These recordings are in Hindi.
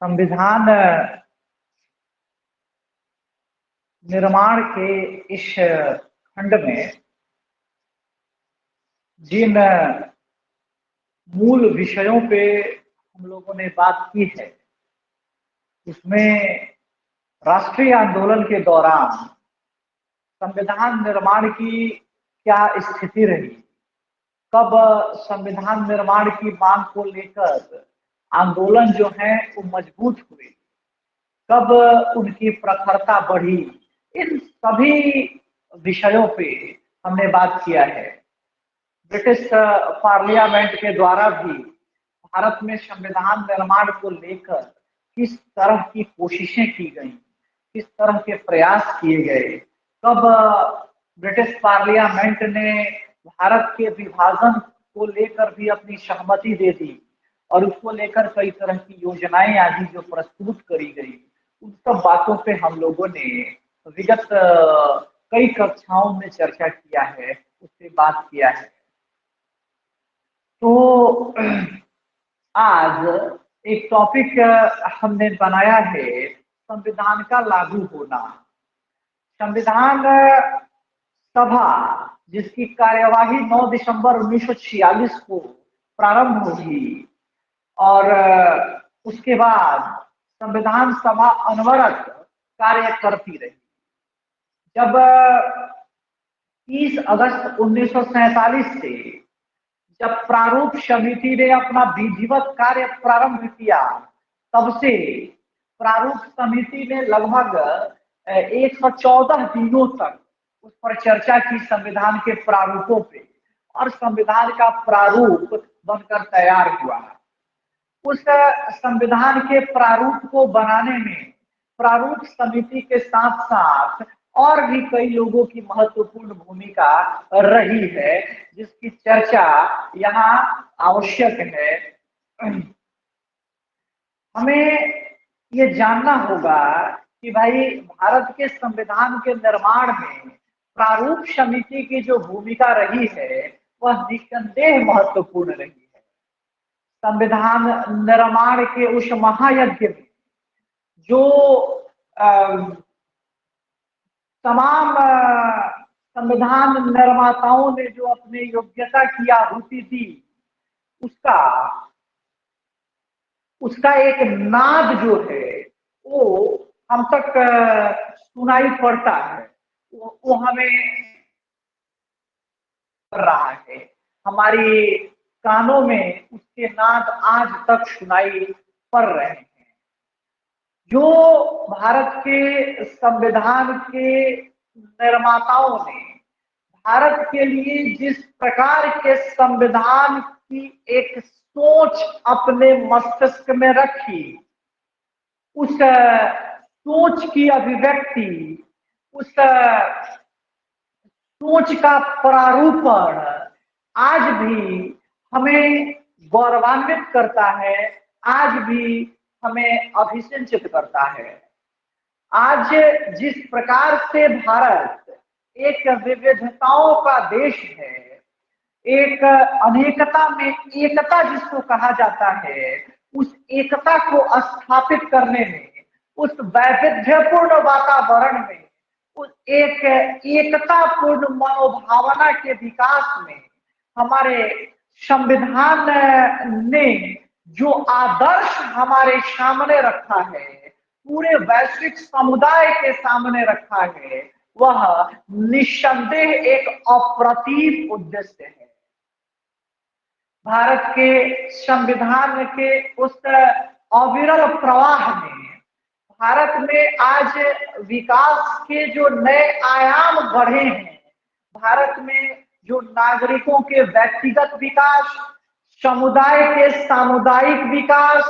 संविधान निर्माण के इस खंड में जिन मूल विषयों पे हम लोगों ने बात की है, उसमें राष्ट्रीय आंदोलन के दौरान संविधान निर्माण की क्या स्थिति रही, कब संविधान निर्माण की मांग को लेकर आंदोलन जो है वो मजबूत हुए, कब उनकी प्रखरता बढ़ी, इन सभी विषयों पे हमने बात किया है। ब्रिटिश पार्लियामेंट के द्वारा भी भारत में संविधान निर्माण को लेकर किस तरह की कोशिशें की गई, किस तरह के प्रयास किए गए, कब ब्रिटिश पार्लियामेंट ने भारत के विभाजन को लेकर भी अपनी सहमति दे दी और उसको लेकर कई तरह की योजनाएं आदि जो प्रस्तुत करी गई, उन सब बातों पे हम लोगों ने विगत कई कक्षाओं में चर्चा किया है, उससे बात किया है। तो आज एक टॉपिक हमने बनाया है, संविधान का लागू होना। संविधान सभा जिसकी कार्यवाही 9 दिसंबर 1946 को प्रारंभ होगी और उसके बाद संविधान सभा अनवरत कार्य करती रही। जब 30 अगस्त 1947 से जब प्रारूप समिति ने अपना विधिवत कार्य प्रारंभ किया, तब से प्रारूप समिति ने लगभग 114 दिनों तक उस पर चर्चा की, संविधान के प्रारूपों पे, और संविधान का प्रारूप बनकर तैयार हुआ। उस संविधान के प्रारूप को बनाने में प्रारूप समिति के साथ साथ और भी कई लोगों की महत्वपूर्ण भूमिका रही है, जिसकी चर्चा यहाँ आवश्यक है। हमें ये जानना होगा कि भाई भारत के संविधान के निर्माण में प्रारूप समिति की जो भूमिका रही है वह निस्संदेह महत्वपूर्ण रही है। संविधान निर्माण के उस महायज्ञ में जो तमाम संविधान निर्माताओं ने जो अपनी योग्यता की आहुति दी, उसका एक नाद जो है वो हम तक सुनाई पड़ता है, वो हमें कर रहा है, हमारी कानों में उसके नाद आज तक सुनाई पड़ रहे हैं। जो भारत के संविधान के निर्माताओं ने भारत के लिए जिस प्रकार के संविधान की एक सोच अपने मस्तिष्क में रखी, उस सोच की अभिव्यक्ति, उस सोच का प्रारूपण आज भी हमें गौरवान्वित करता है, आज भी हमें अभिसंचित करता है। आज जिस प्रकार से भारत एक विविधताओं का देश है, एक अनेकता में एकता जिसको कहा जाता है, उस एकता को स्थापित करने में, उस वैविध्यपूर्ण वातावरण में, उस एक एकतापूर्ण मनोभावना के विकास में हमारे संविधान ने जो आदर्श हमारे सामने रखा है, पूरे वैश्विक समुदाय के सामने रखा है, वह निस्संदेह एक अप्रतिम उद्देश्य है। भारत के संविधान के उस अविरल प्रवाह में भारत में आज विकास के जो नए आयाम बढ़े हैं, भारत में जो नागरिकों के व्यक्तिगत विकास, समुदाय के सामुदायिक विकास,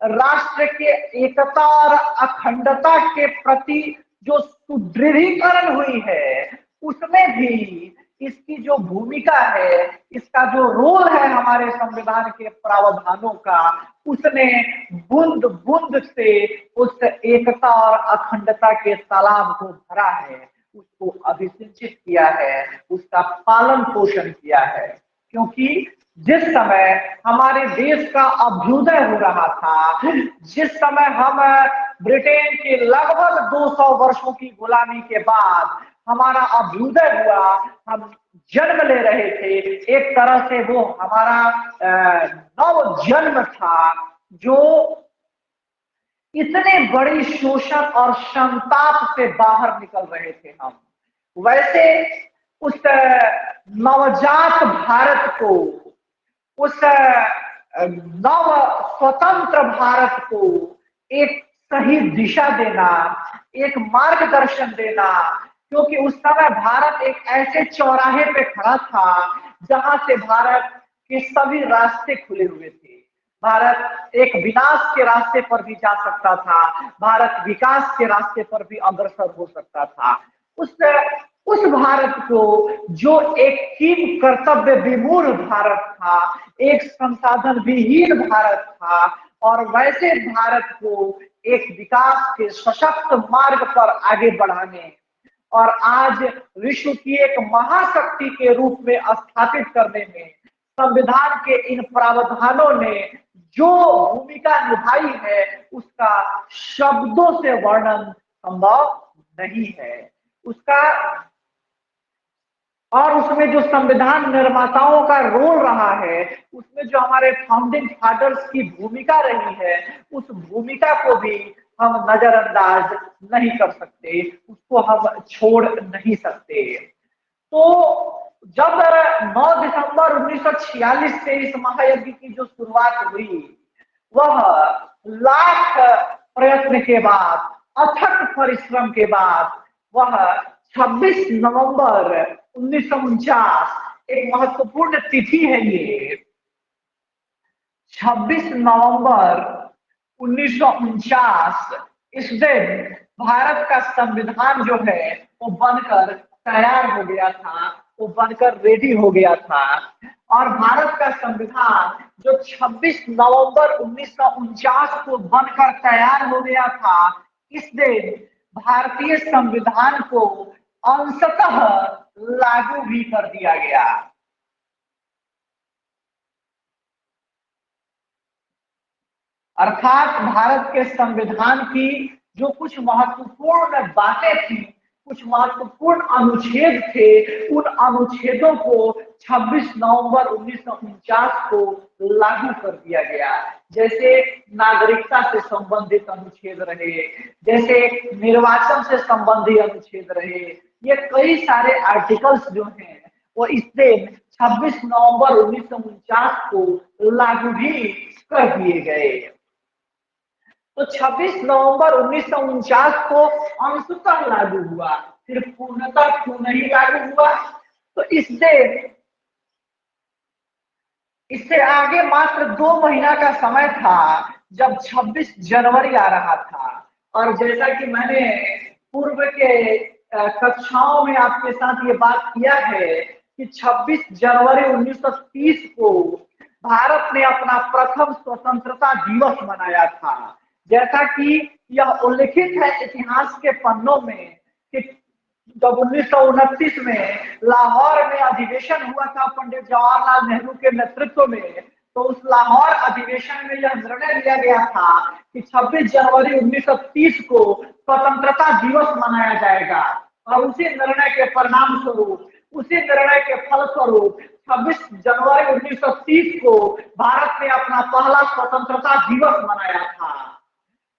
राष्ट्र के एकता और अखंडता के प्रति जो सुदृढ़ीकरण हुई है, उसमें भी इसकी जो भूमिका है, इसका जो रोल है हमारे संविधान के प्रावधानों का, उसने बूंद बूंद से उस एकता और अखंडता के तालाब को भरा है, उसको अभिसिंचित किया है, उसका पालन पोषण किया है। क्योंकि जिस समय हमारे देश का अभ्युदय हो रहा था, जिस समय हम ब्रिटेन के लगभग 200 वर्षों की गुलामी के बाद हमारा अभ्युदय हुआ, हम जन्म ले रहे थे, एक तरह से वो हमारा नव जन्म था, जो इतने बड़ी शोषण और संताप से बाहर निकल रहे थे हम। वैसे उस नवजात भारत को, उस नव स्वतंत्र भारत को एक सही दिशा देना, एक मार्गदर्शन देना, क्योंकि उस समय भारत एक ऐसे चौराहे पे खड़ा था जहां से भारत के सभी रास्ते खुले हुए थे। भारत एक विनाश के रास्ते पर भी जा सकता था, भारत विकास के रास्ते पर भी अग्रसर हो सकता था। उस भारत को, जो एक कीम कर्तव्य विमूढ़ भारत था, एक संसाधन विहीन भारत था, और वैसे भारत को एक विकास के सशक्त मार्ग पर आगे बढ़ाने और आज विश्व की एक महाशक्ति के रूप में स्थापित करने में संविधान के इन प्रावधानों ने जो भूमिका निभाई है, उसका शब्दों से वर्णन संभव नहीं है। उसका और उसमें जो संविधान निर्माताओं का रोल रहा है, उसमें जो हमारे फाउंडिंग फादर्स की भूमिका रही है, उस भूमिका को भी हम नजरअंदाज नहीं कर सकते, उसको हम छोड़ नहीं सकते। तो जब 9 दिसंबर 1946 से इस महायज्ञ की जो शुरुआत हुई, वह लाख प्रयत्न के बाद, अथक परिश्रम के बाद, वह 26 नवंबर 1949, एक महत्वपूर्ण तिथि है ये, 26 नवंबर 1949, इस दिन भारत का संविधान जो है वो बनकर तैयार हो गया था, वो बनकर रेडी हो गया था। और भारत का संविधान जो 26 नवंबर 1949 को बनकर तैयार हो गया था, इस दिन भारतीय संविधान को अंशतः लागू भी कर दिया गया। अर्थात भारत के संविधान की जो कुछ महत्वपूर्ण बातें थी, कुछ महत्वपूर्ण अनुच्छेद थे, उन अनुच्छेदों को 26 नवंबर 1949 को लागू कर दिया गया। जैसे नागरिकता से संबंधित अनुच्छेद रहे, जैसे निर्वाचन से संबंधित अनुच्छेद रहे, ये कई सारे आर्टिकल्स जो हैं वो इस दिन 26 नवंबर 1949 को लागू भी कर दिए गए। तो 26 नवंबर 1949 को अंशतः लागू हुआ, फिर पूर्णतः क्यों नहीं लागू हुआ? तो इससे आगे मात्र 2 महीना का समय था जब 26 जनवरी आ रहा था। और जैसा कि मैंने पूर्व के कक्षाओं में आपके साथ ये बात किया है कि 26 जनवरी 1930 को भारत ने अपना प्रथम स्वतंत्रता दिवस मनाया था। जैसा कि यह उल्लिखित है इतिहास के पन्नों में कि जब 1929 में लाहौर में अधिवेशन हुआ था पंडित जवाहरलाल नेहरू के नेतृत्व में, तो उस लाहौर अधिवेशन में यह निर्णय लिया गया था कि 26 जनवरी 1930 को स्वतंत्रता दिवस मनाया जाएगा। और उसी निर्णय के परिणाम स्वरूप, उसी निर्णय के फलस्वरूप 26 जनवरी 1930 को भारत ने अपना पहला स्वतंत्रता दिवस मनाया था।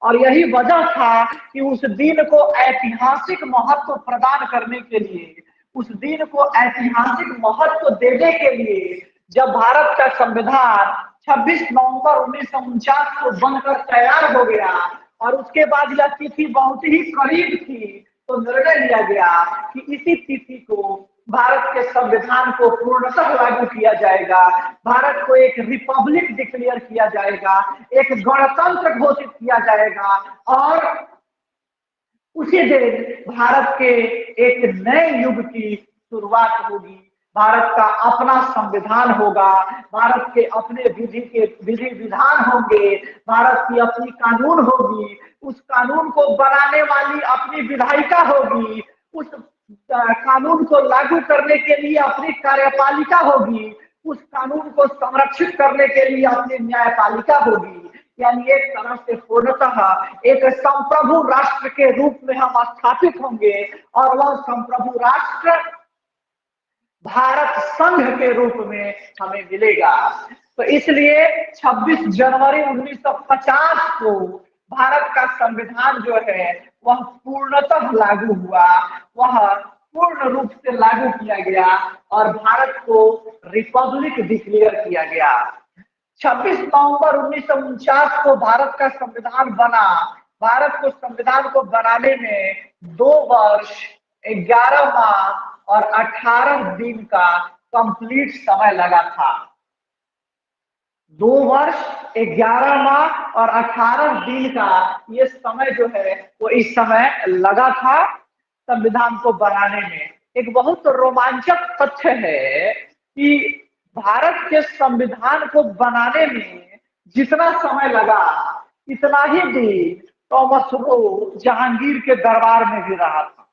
और यही वजह था कि उस दिन को ऐतिहासिक महत्व प्रदान करने के लिए, उस दिन को ऐतिहासिक महत्व देने के लिए, जब भारत का संविधान 26 नवंबर 1949 को बनकर तैयार हो गया और उसके बाद यह तिथि बहुत ही करीब थी, तो निर्णय लिया गया कि इसी तिथि को भारत के संविधान को पूर्णतः लागू किया जाएगा, भारत को एक रिपब्लिक डिक्लेयर किया जाएगा, एक गणतंत्र घोषित किया जाएगा, और उसी दिन भारत के एक नए युग की शुरुआत होगी। भारत का अपना संविधान होगा, भारत के अपने विधि विधान होंगे, भारत की अपनी कानून होगी, उस कानून को बनाने वाली अपनी विधायिका होगी, उस कानून को लागू करने के लिए अपनी कार्यपालिका होगी, उस कानून को संरक्षित करने के लिए अपनी न्यायपालिका होगी। यानी एक तरह से पूर्णतः एक संप्रभु राष्ट्र के रूप में हम स्थापित होंगे और वह संप्रभु राष्ट्र भारत संघ के रूप में हमें मिलेगा। तो इसलिए 26 जनवरी 1950 को भारत का संविधान जो है वह पूर्णतः लागू हुआ, वह पूर्ण रूप से लागू किया गया और भारत को रिपब्लिक डिक्लेयर किया गया। 26 नवंबर 1949 को भारत का संविधान बना। भारत को संविधान को बनाने में 2 वर्ष 11 माह और 18 दिन का कंप्लीट समय लगा था। 2 वर्ष 11 माह और 18 दिन का ये समय जो है वो इस समय लगा था संविधान को बनाने में। एक बहुत रोमांचक तथ्य है कि भारत के संविधान को बनाने में जितना समय लगा इतना ही दिन थॉमस रो जहांगीर के दरबार में भी रहा था।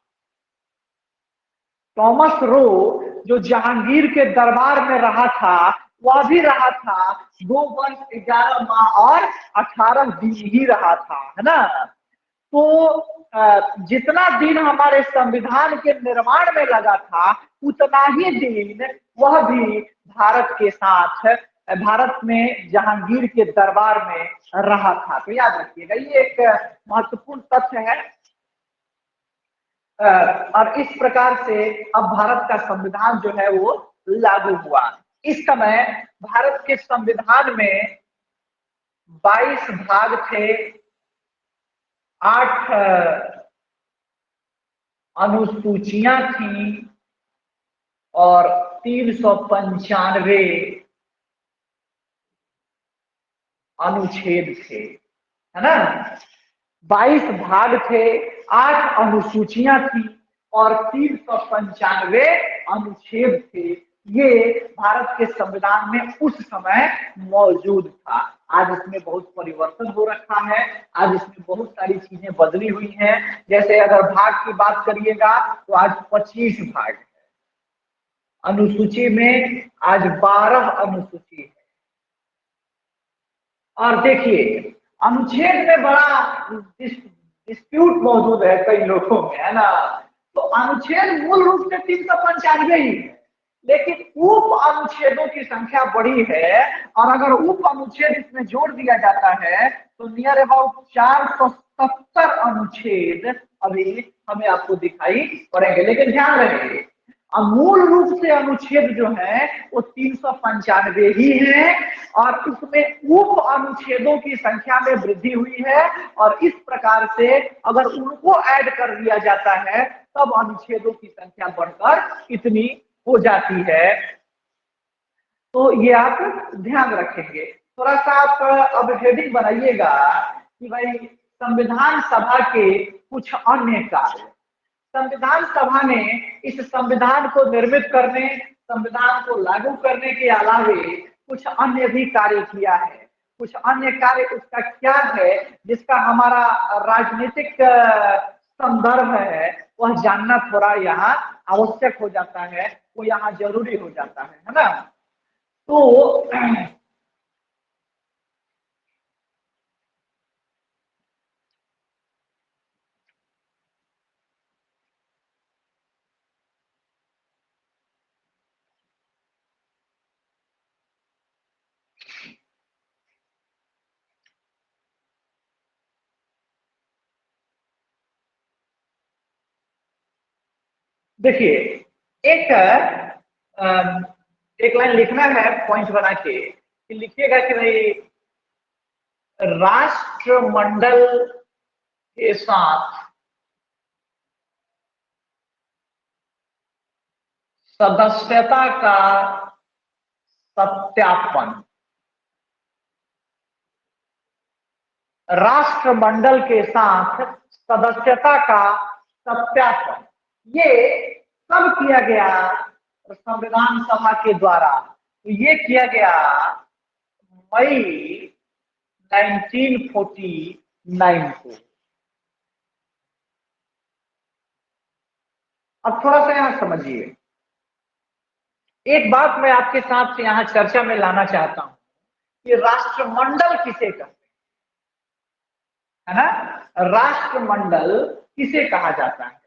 थॉमस रो जो जहांगीर के दरबार में रहा था वह भी रहा था 2 वर्ष 11 माह और 18 दिन ही रहा था, है ना। तो जितना दिन हमारे संविधान के निर्माण में लगा था उतना ही दिन वह भी भारत के साथ भारत में जहांगीर के दरबार में रहा था। तो याद रखिएगा ये एक महत्वपूर्ण तथ्य है। और इस प्रकार से अब भारत का संविधान जो है वो लागू हुआ। इस समय भारत के संविधान में 22 भाग थे, 8 अनुसूचियां थी और 395 अनुच्छेद थे, है ना। 22 भाग थे, 8 अनुसूचियां थी और 395 अनुच्छेद थे। ये भारत के संविधान में उस समय मौजूद था। आज इसमें बहुत परिवर्तन हो रखा है, आज इसमें बहुत सारी चीजें बदली हुई हैं। जैसे अगर भाग की बात करिएगा तो आज 25 भाग है, अनुसूची में आज 12 अनुसूची है। और देखिए अनुच्छेद में बड़ा डिस्प्यूट मौजूद है कई लोगों में, है ना। तो अनुच्छेद मूल रूप से 395 ही है, लेकिन उप अनुच्छेदों की संख्या बड़ी है और अगर उप अनुच्छेद इसमें जोड़ दिया जाता है तो नियर अबाउट 470 अनुच्छेद अभी हमें आपको दिखाई पड़ेंगे। लेकिन ध्यान रखिए मूल रूप से अनुच्छेद जो है वो 395 ही है और उसमें उप अनुच्छेदों की संख्या में वृद्धि हुई है और इस प्रकार से अगर उनको ऐड कर दिया जाता है तब अनुच्छेदों की संख्या बढ़कर इतनी हो जाती है। तो ये आप ध्यान रखेंगे। थोड़ा सा आप अब हेडिंग बनाइएगा कि भाई संविधान सभा के कुछ अन्य कार्य। संविधान सभा ने इस संविधान को निर्मित करने, संविधान को लागू करने के अलावे कुछ अन्य भी कार्य किया है। कुछ अन्य कार्य उसका क्या है जिसका हमारा राजनीतिक संदर्भ है वह जानना थोड़ा यहाँ आवश्यक हो जाता है, वो यहाँ जरूरी हो जाता है ना। तो देखिए एक एक लाइन लिखना है पॉइंट बना के कि लिखिएगा कि भाई राष्ट्रमंडल के साथ सदस्यता का सत्यापन। राष्ट्रमंडल के साथ सदस्यता का सत्यापन ये कब किया गया संविधान सभा के द्वारा? तो ये किया गया मई 1949 को। अब थोड़ा सा यहां समझिए, एक बात मैं आपके साथ यहाँ चर्चा में लाना चाहता हूं कि राष्ट्रमंडल किसे कहते हैं, है ना। राष्ट्रमंडल किसे कहा जाता है?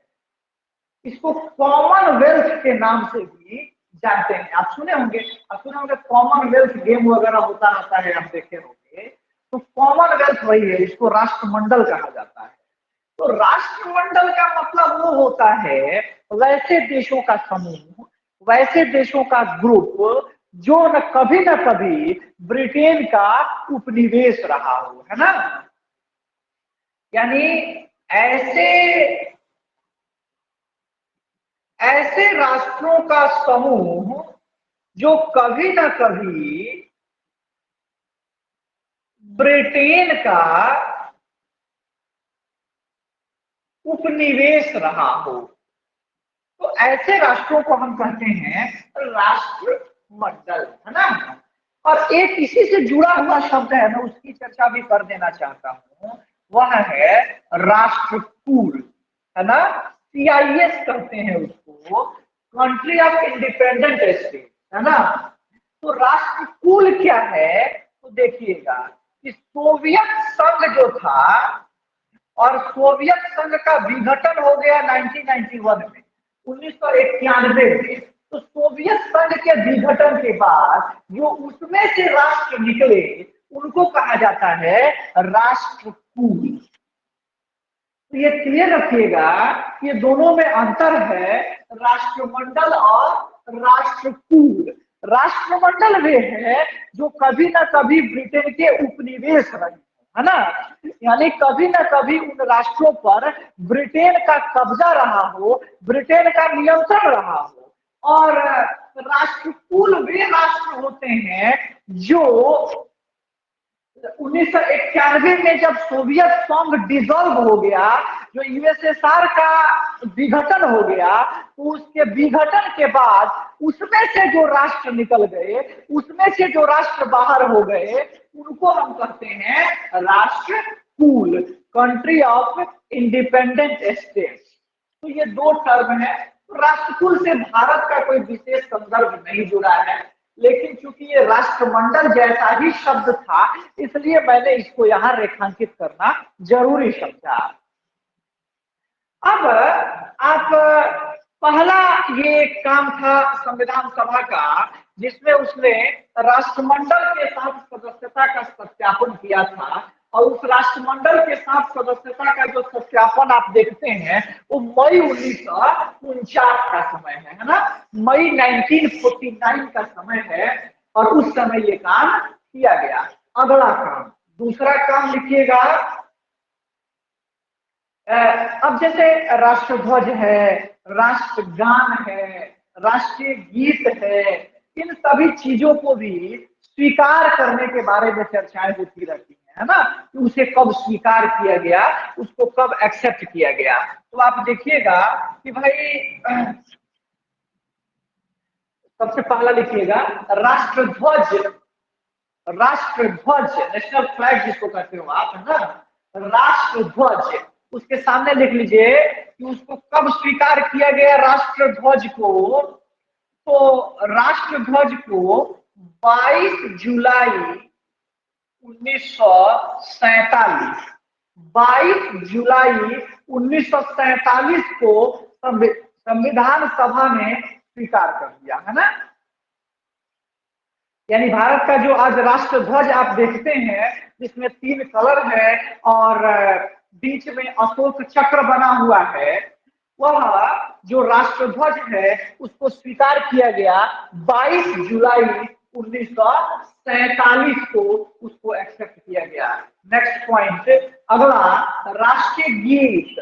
इसको कॉमनवेल्थ के नाम से भी जानते हैं। आप सुने होंगे कॉमनवेल्थ गेम वगैरह होता रहता है, आप देखे होंगे। तो कॉमनवेल्थ वही है, इसको राष्ट्रमंडल कहा जाता है। तो राष्ट्रमंडल का मतलब वो होता है वैसे देशों का समूह, वैसे देशों का ग्रुप जो न कभी ब्रिटेन का उपनिवेश रहा हो, है ना। यानी ऐसे ऐसे राष्ट्रों का समूह जो कभी न कभी ब्रिटेन का उपनिवेश रहा हो, तो ऐसे राष्ट्रों को हम कहते हैं राष्ट्रमंडल, है ना। और एक इसी से जुड़ा हुआ शब्द है, मैं उसकी चर्चा भी कर देना चाहता हूं, वह है राष्ट्रकुल, है ना। CIS कहते हैं उसको, कंट्री ऑफ इंडिपेंडेंट स्टेट, है ना। तो राष्ट्रकुल क्या है? तो देखिएगा कि सोवियत संघ जो था, और सोवियत संघ का विघटन हो गया 1991 में, 1991 में। तो सोवियत संघ के विघटन के बाद जो उसमें से राष्ट्र निकले उनको कहा जाता है राष्ट्रकूल। तो ये क्लियर रखिएगा कि दोनों में अंतर है, राष्ट्रमंडल और राष्ट्रकूल। राष्ट्रमंडल वे है जो कभी ना कभी ब्रिटेन के उपनिवेश रहे, है ना। यानी कभी ना कभी उन राष्ट्रों पर ब्रिटेन का कब्जा रहा हो, ब्रिटेन का नियंत्रण रहा हो। और राष्ट्रकूल वे राष्ट्र होते हैं जो 1991 में जब सोवियत संघ डिसॉल्व हो गया, जो यूएसएसआर का विघटन हो गया, तो उसके विघटन के बाद उसमें से जो राष्ट्र निकल गए, उसमें से जो राष्ट्र बाहर हो गए, उनको हम कहते हैं राष्ट्रकूल, कंट्री ऑफ इंडिपेंडेंट स्टेट। तो ये दो टर्म है। तो राष्ट्रकुल से भारत का कोई विशेष संदर्भ नहीं जुड़ा है, लेकिन चूंकि ये राष्ट्रमंडल जैसा ही शब्द था, इसलिए मैंने इसको यहां रेखांकित करना जरूरी समझा। अब आप पहला ये काम था संविधान सभा का, जिसमें उसने राष्ट्रमंडल के साथ सदस्यता का सत्यापन किया था। और उस राष्ट्रमंडल के साथ सदस्यता का जो सत्यापन आप देखते हैं वो मई 1949 का समय है ना। मई 1949 का समय है और उस समय ये काम किया गया। अगला काम, दूसरा काम लिखिएगा। अब जैसे राष्ट्रध्वज है, राष्ट्रगान है, राष्ट्रीय गीत है, इन सभी चीजों को भी स्वीकार करने के बारे में चर्चाएं होती रहती है ना, कि उसे कब स्वीकार किया गया, उसको कब एक्सेप्ट किया गया। तो आप देखिएगा कि भाई सबसे पहला लिखिएगा राष्ट्रध्वज। राष्ट्रध्वज नेशनल फ्लैग जिसको कहते हो आप, है ना, राष्ट्रध्वज। उसके सामने लिख लीजिए कि उसको कब स्वीकार किया गया राष्ट्रध्वज को। तो राष्ट्रध्वज को 22 जुलाई 1947, 22 जुलाई 1947 को संविधान सभा ने स्वीकार कर दिया, है ना। यानी भारत का जो आज राष्ट्रध्वज आप देखते हैं, जिसमें 3 कलर है और बीच में अशोक चक्र बना हुआ है, वह जो राष्ट्रध्वज है उसको स्वीकार किया गया 22 जुलाई 1947 को, उसको एक्सेप्ट किया गया। नेक्स्ट पॉइंट, अगला राष्ट्रीय गीत।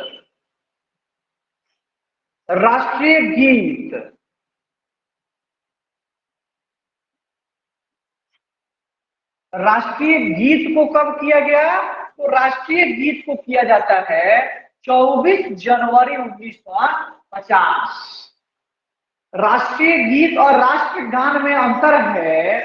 राष्ट्रीय गीत, राष्ट्रीय गीत को कब किया गया? तो राष्ट्रीय गीत को किया जाता है 24 जनवरी 1950। राष्ट्रीय गीत और राष्ट्रगान में अंतर है।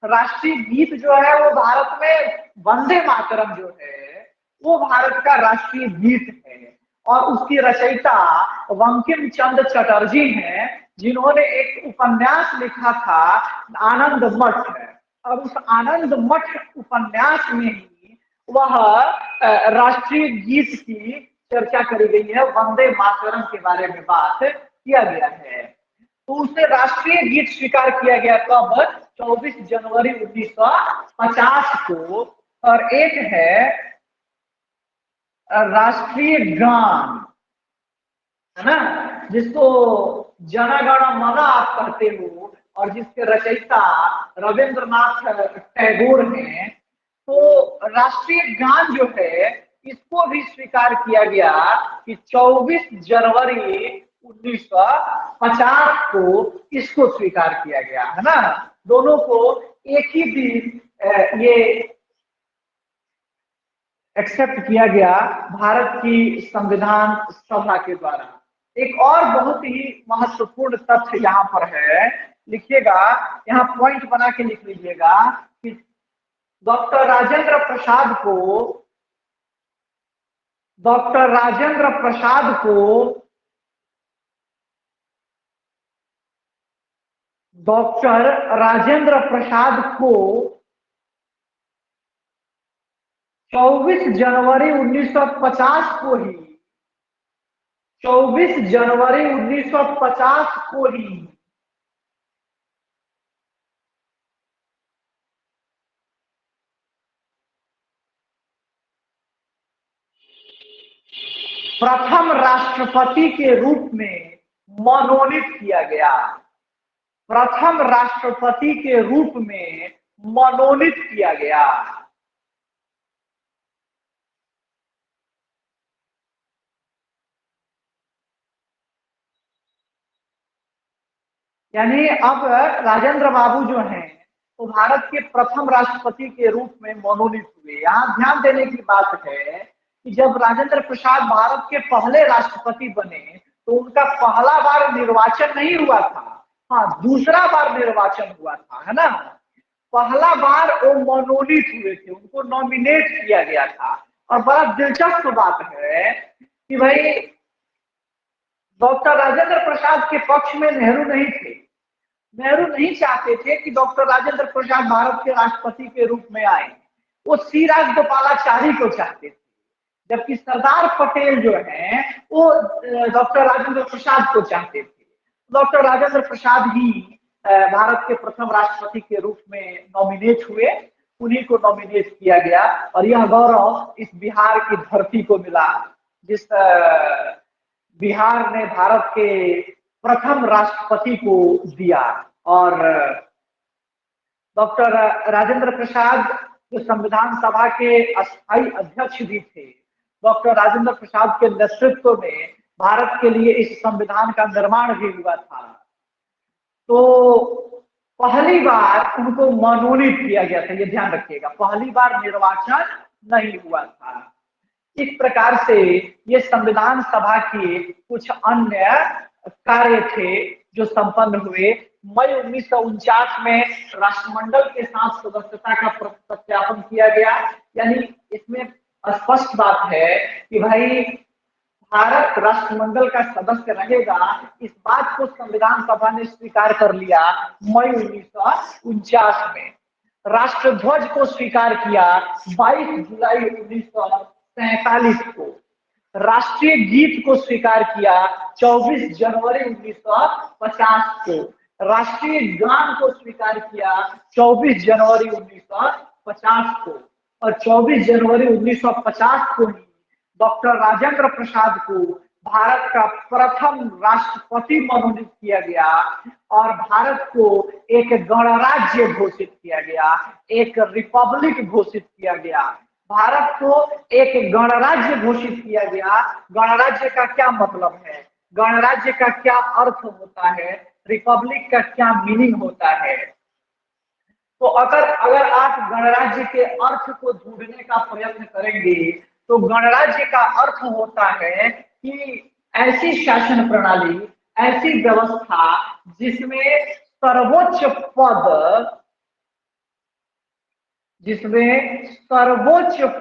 राष्ट्रीय गीत जो है वो भारत में वंदे मातरम जो है वो भारत का राष्ट्रीय गीत है, और उसकी रचयिता बंकिम चंद्र चटर्जी हैं, जिन्होंने एक उपन्यास लिखा था आनंद मठ। और उस आनंद मठ उपन्यास में ही वह राष्ट्रीय गीत की चर्चा करी गई है, वंदे मातरम के बारे में बात किया गया है। तो उसे राष्ट्रीय गीत स्वीकार किया गया कब? 24 जनवरी 1950 को। और एक है राष्ट्रीय गान, है ना, जिसको जन गण मन आप कहते हो और जिसके रचयिता रविंद्रनाथ टैगोर हैं। तो राष्ट्रीय गान जो है इसको भी स्वीकार किया गया कि 24 जनवरी 1950 को इसको स्वीकार किया गया, है ना। दोनों को एक ही दिन ये एक्सेप्ट किया गया भारत की संविधान सभा के द्वारा। एक और बहुत ही महत्वपूर्ण तथ्य यहाँ पर है, लिखिएगा, यहाँ पॉइंट बना के लिख लीजिएगा कि डॉक्टर राजेंद्र प्रसाद को डॉक्टर राजेंद्र प्रसाद को डॉक्टर राजेंद्र प्रसाद को 24 जनवरी 1950 को ही 24 जनवरी 1950 को ही प्रथम राष्ट्रपति के रूप में मनोनीत किया गया। प्रथम राष्ट्रपति के रूप में मनोनीत किया गया। यानी अब राजेंद्र बाबू जो हैं तो भारत के प्रथम राष्ट्रपति के रूप में मनोनीत हुए। यहाँ ध्यान देने की बात है कि जब राजेंद्र प्रसाद भारत के पहले राष्ट्रपति बने तो उनका पहला बार निर्वाचन नहीं हुआ था, हाँ दूसरा बार निर्वाचन हुआ था, है ना। पहला बार वो मनोनीत हुए थे, उनको नॉमिनेट किया गया था। और बड़ा दिलचस्प बात है कि भाई डॉक्टर राजेंद्र प्रसाद के पक्ष में नेहरू नहीं थे। नेहरू नहीं चाहते थे कि डॉक्टर राजेंद्र प्रसाद भारत के राष्ट्रपति के रूप में आए, वो सी राजगोपालाचारी को चाहते थे। जबकि सरदार पटेल जो है वो डॉक्टर राजेंद्र प्रसाद को चाहते थे। डॉक्टर राजेंद्र प्रसाद ही भारत के प्रथम राष्ट्रपति के रूप में नॉमिनेट हुए, उन्हीं को नॉमिनेट किया गया। और यह गौरव इस बिहार की धरती को मिला, जिस बिहार ने भारत के प्रथम राष्ट्रपति को दिया। और डॉक्टर राजेंद्र प्रसाद जो संविधान सभा के अस्थायी अध्यक्ष भी थे, डॉक्टर राजेंद्र प्रसाद के नेतृत्व में भारत के लिए इस संविधान का निर्माण भी हुआ था। तो पहली बार उनको मनोनीत किया गया था, ये ध्यान रखिएगा, पहली बार निर्वाचन नहीं हुआ था। इस प्रकार से ये संविधान सभा के कुछ अन्य कार्य थे जो संपन्न हुए। मई 1949 में राष्ट्रमंडल के साथ सदस्यता का सत्यापन किया गया। यानी इसमें स्पष्ट बात है कि भाई भारत राष्ट्रमंडल का सदस्य रहेगा, इस बात को संविधान सभा ने स्वीकार कर लिया मई 1949 में। राष्ट्रध्वज को स्वीकार किया 22 जुलाई 1947 को। राष्ट्रीय गीत को स्वीकार किया 24 जनवरी 1950 को। राष्ट्रीय गान को स्वीकार किया 24 जनवरी 1950 को। और 24 जनवरी 1950 को ही डॉक्टर राजेंद्र प्रसाद को भारत का प्रथम राष्ट्रपति मनोनीत किया गया और भारत को एक गणराज्य घोषित किया गया, एक रिपब्लिक घोषित किया गया। भारत को एक गणराज्य घोषित किया गया। गणराज्य का क्या मतलब है, गणराज्य का क्या अर्थ होता है, रिपब्लिक का क्या मीनिंग होता है। तो अगर आप गणराज्य के अर्थ को ढूंढने का प्रयत्न करेंगे तो गणराज्य का अर्थ होता है कि ऐसी शासन प्रणाली, ऐसी व्यवस्था जिसमें सर्वोच्च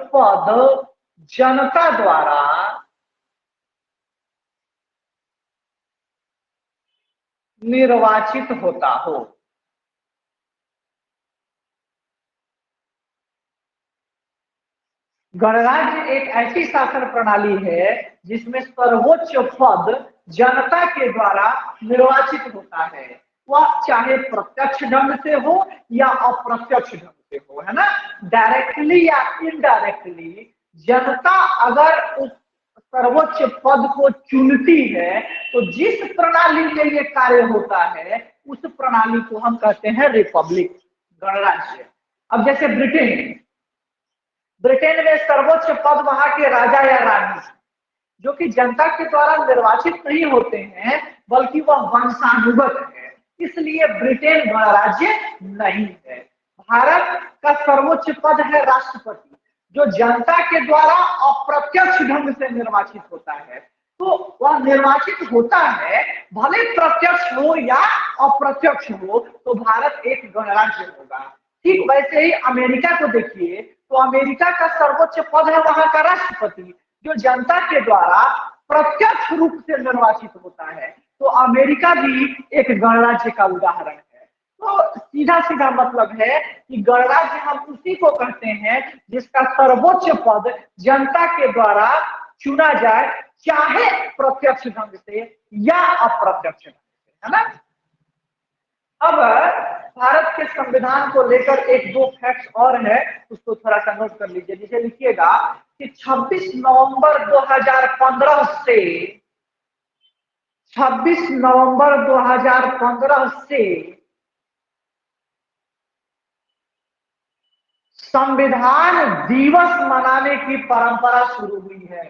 पद जनता द्वारा निर्वाचित होता हो। गणराज्य एक ऐसी शासन प्रणाली है जिसमें सर्वोच्च पद जनता के द्वारा निर्वाचित होता है, वह चाहे प्रत्यक्ष ढंग से हो या अप्रत्यक्ष ढंग से हो, है ना। डायरेक्टली या इनडायरेक्टली जनता अगर उस सर्वोच्च पद को चुनती है तो जिस प्रणाली में ये कार्य होता है उस प्रणाली को हम कहते हैं रिपब्लिक, गणराज्य। अब जैसे ब्रिटेन, ब्रिटेन में सर्वोच्च पद वहां के राजा या रानी, जो कि जनता के द्वारा निर्वाचित नहीं होते हैं बल्कि वह वंशानुगत है, इसलिए ब्रिटेन गणराज्य नहीं है। भारत का सर्वोच्च पद है राष्ट्रपति, जो जनता के द्वारा अप्रत्यक्ष ढंग से निर्वाचित होता है। तो वह निर्वाचित होता है, भले प्रत्यक्ष हो या अप्रत्यक्ष हो, तो भारत एक गणराज्य होगा। ठीक वैसे ही अमेरिका को देखिए, तो अमेरिका का सर्वोच्च पद है वहां का राष्ट्रपति, जो जनता के द्वारा प्रत्यक्ष रूप से निर्वाचित होता है। तो अमेरिका भी एक गणराज्य का उदाहरण है। तो सीधा सीधा मतलब है कि गणराज्य हम उसी को कहते हैं जिसका सर्वोच्च पद जनता के द्वारा चुना जाए, चाहे प्रत्यक्ष ढंग से या अप्रत्यक्ष ढंग से, है ना। अब भारत के संविधान को लेकर एक दो फैक्ट्स और है, उसको थोड़ा सा नोट कर लीजिए। जिसे लिखिएगा कि 26 नवंबर 2015 से 26 नवंबर 2015 से संविधान दिवस मनाने की परंपरा शुरू हुई है।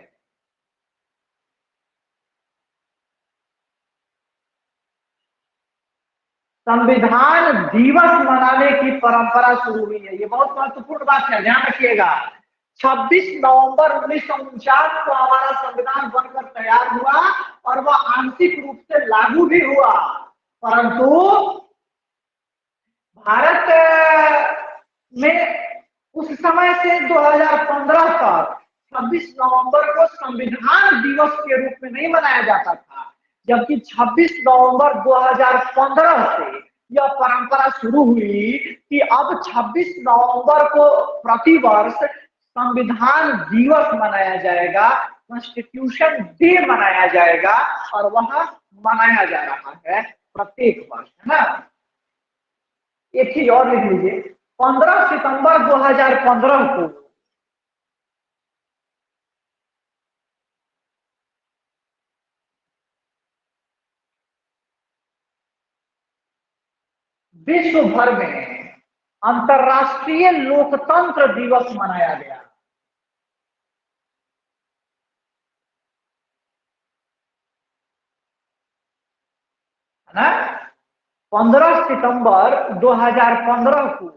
संविधान दिवस मनाने की परंपरा शुरू हुई है। ये बहुत महत्वपूर्ण बात है, ध्यान रखिएगा। 26 नवंबर 1949 को हमारा संविधान बनकर तैयार हुआ और वह आंशिक रूप से लागू भी हुआ, परंतु भारत में उस समय से 2015 तक 26 नवंबर को संविधान दिवस के रूप में नहीं मनाया जाता था, जबकि 26 नवंबर 2015 से यह परंपरा शुरू हुई कि अब 26 नवंबर को प्रतिवर्ष संविधान दिवस मनाया जाएगा, कॉन्स्टिट्यूशन डे मनाया जाएगा, और वह मनाया जा रहा है प्रत्येक वर्ष, है ना। एक चीज और लिख लीजिए, 15 सितंबर 2015 को विश्व भर में अंतर्राष्ट्रीय लोकतंत्र दिवस मनाया गया, है ना। 15 सितंबर 2015 को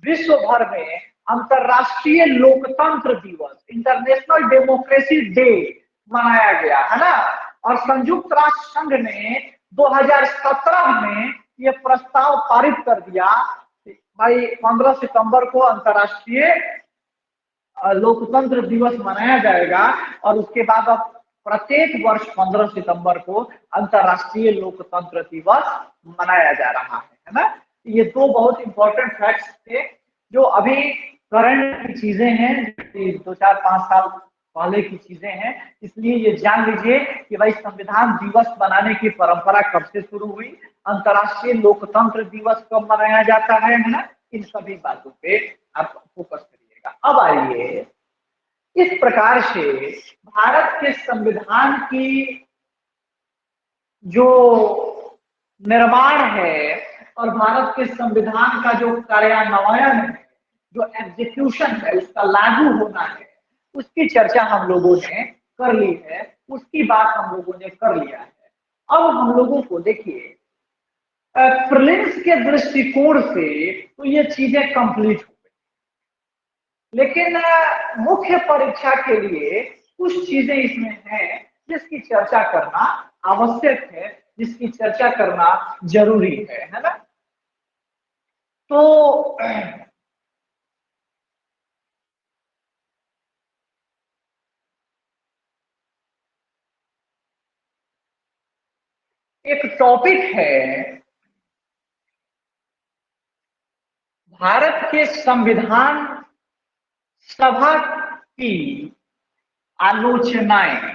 विश्व भर में अंतर्राष्ट्रीय लोकतंत्र दिवस, इंटरनेशनल डेमोक्रेसी डे मनाया गया, है ना। और संयुक्त राष्ट्र संघ ने 2017 में ये प्रस्ताव पारित कर दिया भाई 15 सितंबर को अंतर्राष्ट्रीय लोकतंत्र दिवस मनाया जाएगा, और उसके बाद अब प्रत्येक वर्ष 15 सितंबर को अंतर्राष्ट्रीय लोकतंत्र दिवस मनाया जा रहा है ना। ये दो बहुत इंपॉर्टेंट फैक्ट्स थे जो अभी करंट की चीजें हैं, 2-4-5 साल पहले की चीजें हैं, इसलिए ये जान लीजिए कि भाई संविधान दिवस मनाने की परंपरा कब से शुरू हुई, अंतर्राष्ट्रीय लोकतंत्र दिवस कब मनाया जाता है ना। इन सभी बातों पे आप फोकस करिएगा। अब आइए, इस प्रकार से भारत के संविधान की जो निर्माण है और भारत के संविधान का जो कार्यान्वयन है, जो एग्जीक्यूशन है, उसका लागू होना है, उसकी चर्चा हम लोगों ने कर ली है, उसकी बात हम लोगों ने कर लिया है। अब हम लोगों को देखिए प्रीलिम्स के दृष्टिकोण से तो ये चीजें कंप्लीट हो गई, लेकिन मुख्य परीक्षा के लिए कुछ चीजें इसमें हैं जिसकी चर्चा करना आवश्यक है, जिसकी चर्चा करना जरूरी है ना। तो एक टॉपिक है भारत के संविधान सभा की आलोचनाएं।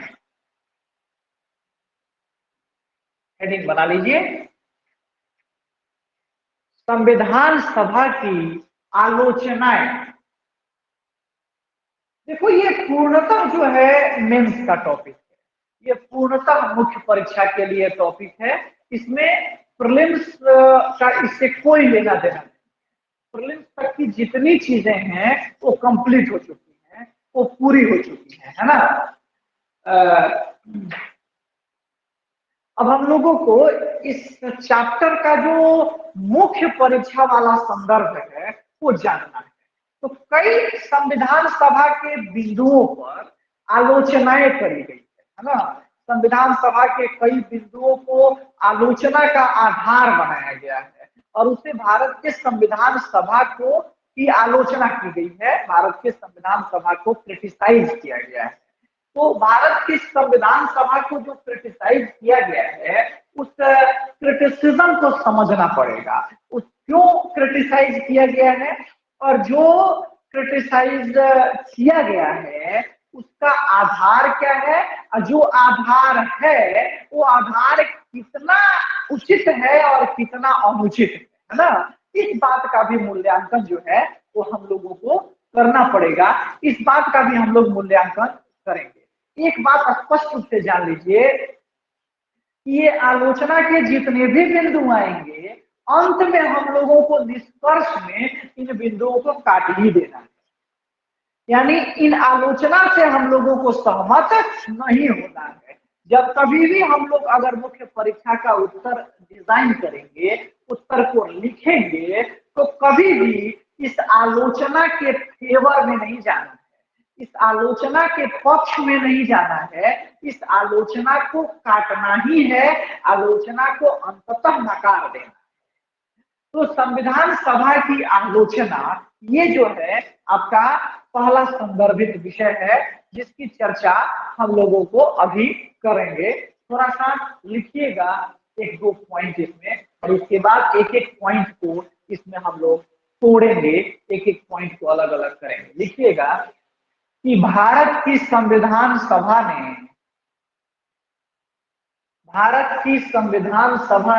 हेडिंग बना लीजिए, संविधान सभा की आलोचनाएं। देखो ये पूर्णतः जो है मेंस का टॉपिक है, ये पूर्णतः मुख्य परीक्षा के लिए टॉपिक है। इसमें प्रीलिम्स का इससे कोई लेना देना नहीं। प्रीलिम्स तक की जितनी चीजें हैं वो कंप्लीट हो चुकी हैं, वो पूरी हो चुकी हैं, है ना। अब हम लोगों को इस चैप्टर का जो मुख्य परीक्षा वाला संदर्भ है वो जानना है। तो कई संविधान सभा के बिंदुओं पर आलोचनाएं करी गई है ना। संविधान सभा के कई बिंदुओं को आलोचना का आधार बनाया गया है और उसे भारत के संविधान सभा को की आलोचना की गई है, भारत के संविधान सभा को क्रिटिसाइज किया गया है। तो भारत की संविधान सभा को जो क्रिटिसाइज किया गया है उस क्रिटिसिज्म को समझना पड़ेगा, उस क्यों क्रिटिसाइज किया गया है और जो क्रिटिसाइज किया गया है उसका आधार क्या है और जो आधार है वो आधार कितना उचित है और कितना अनुचित है ना। इस बात का भी मूल्यांकन जो है वो हम लोगों को करना पड़ेगा, इस बात का भी हम लोग मूल्यांकन करेंगे। एक बात स्पष्ट रूप से जान लीजिए कि ये आलोचना के जितने भी बिंदु आएंगे अंत में हम लोगों को निष्कर्ष में इन बिंदुओं को काट ही देना है, यानी इन आलोचना से हम लोगों को सहमत नहीं होना है। जब कभी भी हम लोग अगर मुख्य परीक्षा का उत्तर डिजाइन करेंगे, उत्तर को लिखेंगे, तो कभी भी इस आलोचना के फेवर में नहीं जाना है, इस आलोचना के पक्ष में नहीं जाना है, इस आलोचना को काटना ही है, आलोचना को अंततः नकार देना। तो संविधान सभा की आलोचना ये जो है आपका पहला संदर्भित विषय है जिसकी चर्चा हम लोगों को अभी करेंगे। थोड़ा सा लिखिएगा एक दो पॉइंट इसमें और इसके बाद एक एक पॉइंट को इसमें हम लोग तोड़ेंगे, एक एक पॉइंट को अलग अलग करेंगे। लिखिएगा कि भारत की संविधान सभा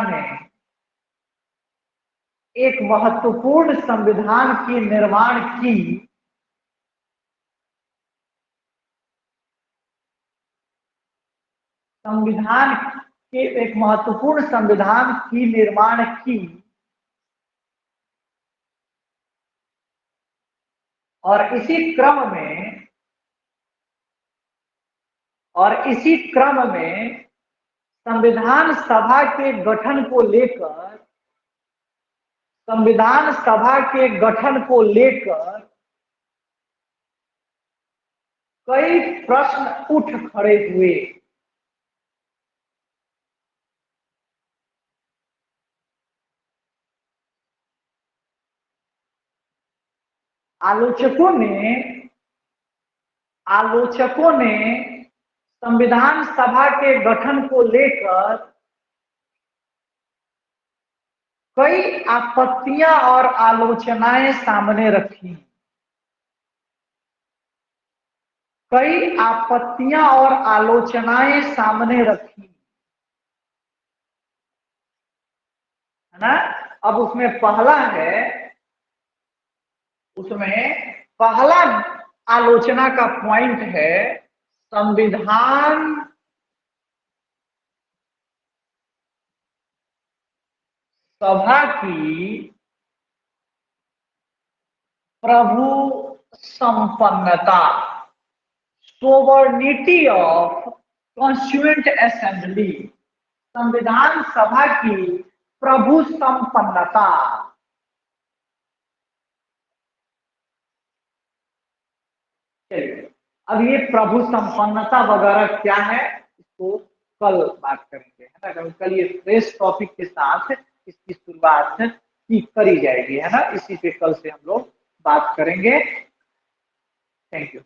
ने एक महत्वपूर्ण संविधान की निर्माण की एक महत्वपूर्ण संविधान की निर्माण की और इसी क्रम में संविधान सभा के गठन को लेकर कई प्रश्न उठ खड़े हुए। आलोचकों ने संविधान सभा के गठन को लेकर कई आपत्तियां और आलोचनाएं सामने रखी। है ना। अब उसमें पहला आलोचना का पॉइंट है संविधान सभा की प्रभु संपन्नता, सोवर्निटी ऑफ कॉन्स्टिट्यूएंट असेंबली। संविधान सभा की प्रभु संपन्नता। चलिए अब ये प्रभु संपन्नता वगैरह क्या है इसको कल बात करेंगे, है ना। कल ये फ्रेश टॉपिक के साथ इसकी शुरुआत की करी जाएगी, है ना। इसी पे कल से हम लोग बात करेंगे। Thank you.